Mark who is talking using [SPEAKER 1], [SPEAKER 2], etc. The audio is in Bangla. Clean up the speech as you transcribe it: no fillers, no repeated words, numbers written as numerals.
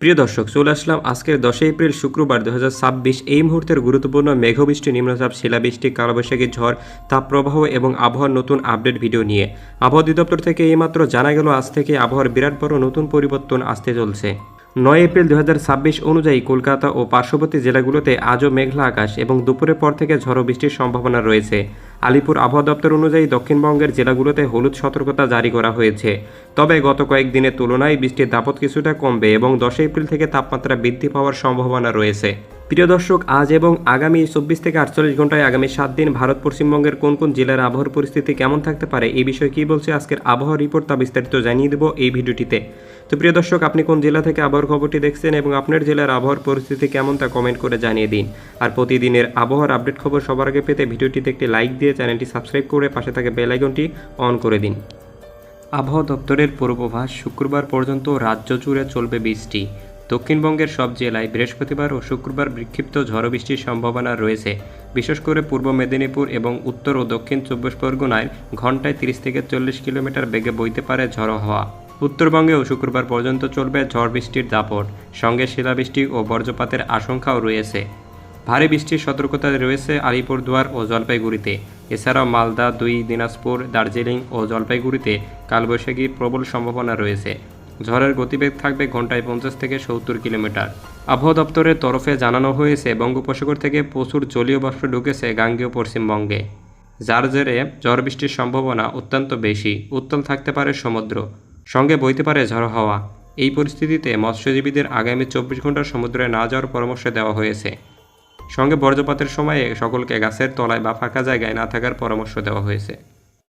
[SPEAKER 1] প্রিয় দর্শক, চলে আসলাম আজকের 10 এপ্রিল শুক্রবার 2026 এই মুহূর্তের গুরুত্বপূর্ণ মেঘবৃষ্টি, নিম্নচাপ, শিলাবৃষ্টি, কালবৈশাখী ঝড়, তাপপ্রবাহ এবং আবহাওয়ার নতুন আপডেট ভিডিও নিয়ে। আবহাওয়া অধিদপ্তর থেকে এইমাত্র জানা গেল আজ থেকে আবহাওয়ার বিরাট বড় নতুন পরিবর্তন আসতে চলছে। 9 এপ্রিল 2026 অনুযায়ী কলকাতা ও পার্শ্ববর্তী জেলাগুলোতে আজও মেঘলা আকাশ এবং দুপুরের পর থেকে ঝড়ো বৃষ্টির সম্ভাবনা রয়েছে। আলিপুর আবহাওয়া দপ্তর অনুযায়ী দক্ষিণবঙ্গের জেলাগুলোতে হলুদ সতর্কতা জারি করা হয়েছে। তবে গত কয়েকদিনের তুলনায় বৃষ্টির দাপট কিছুটা কমবে এবং 10 এপ্রিল থেকে তাপমাত্রা বৃদ্ধি পাওয়ার সম্ভাবনা রয়েছে। প্রিয় দর্শক, আজ এবং আগামী 24 থেকে 48 ঘন্টায় আগামী 7 দিন ভারত পশ্চিমবঙ্গের কোন কোন জেলার আবহাওয়ার পরিস্থিতি কেমন থাকতে পারে এই বিষয়ে কী বলছে আজকের আবহাওয়া রিপোর্ট তা বিস্তারিত জানিয়ে দেবো এই ভিডিওটিতে। তো প্রিয় দর্শক, আপনি কোন জেলা থেকে আবহাওয়ার খবরটি দেখছেন এবং আপনার জেলার আবহাওয়ার পরিস্থিতি কেমন তা কমেন্ট করে জানিয়ে দিন। আর প্রতিদিনের আবহাওয়ার আপডেট খবর সবার আগে পেতে ভিডিওটিতে একটি লাইক দিয়ে চ্যানেলটি সাবস্ক্রাইব করে পাশে থাকা বেল আইকনটি অন করে দিন। আবহাওয়া দপ্তরের পূর্বাভাস, শুক্রবার পর্যন্ত রাজ্য জুড়ে চলবে বৃষ্টি। দক্ষিণবঙ্গের সব জেলায় বৃহস্পতিবার ও শুক্রবার বিক্ষিপ্ত ঝড়ো বৃষ্টির সম্ভাবনা রয়েছে। বিশেষ করে পূর্ব মেদিনীপুর এবং উত্তর ও দক্ষিণ 24 পরগনায় ঘন্টায় 30 থেকে 40 কিলোমিটার বেগে বইতে পারে ঝড়ো হাওয়া। উত্তরবঙ্গেও শুক্রবার পর্যন্ত চলবে ঝড় বৃষ্টির দাপট, সঙ্গে শিলাবৃষ্টি ও বজ্রপাতের আশঙ্কাও রয়েছে। ভারী বৃষ্টির সতর্কতা রয়েছে আলিপুরদুয়ার ও জলপাইগুড়িতে। এছাড়াও মালদা, দিনাজপুর, দার্জিলিং ও জলপাইগুড়িতে কালবৈশাখীর প্রবল সম্ভাবনা রয়েছে। ঝড়ের গতিবেগ থাকবে ঘন্টায় 50 থেকে 70 কিলোমিটার। আবহাওয়া দপ্তরের তরফে জানানো হয়েছে, বঙ্গোপসাগর থেকে প্রচুর জলীয় বাষ্প ঢুকেছে গাঙ্গেয় পশ্চিমবঙ্গে, যার জেরে ঝড় বৃষ্টির সম্ভাবনা অত্যন্ত বেশি। উত্তাল থাকতে পারে সমুদ্র, সঙ্গে বইতে পারে ঝড়ো হাওয়া। এই পরিস্থিতিতে মৎস্যজীবীদের আগামী 24 ঘন্টা সমুদ্রে না যাওয়ার পরামর্শ দেওয়া হয়েছে। সঙ্গে বজ্রপাতের সময়ে সকলকে গাছের তলায় বা ফাঁকা জায়গায় না থাকার পরামর্শ দেওয়া হয়েছে।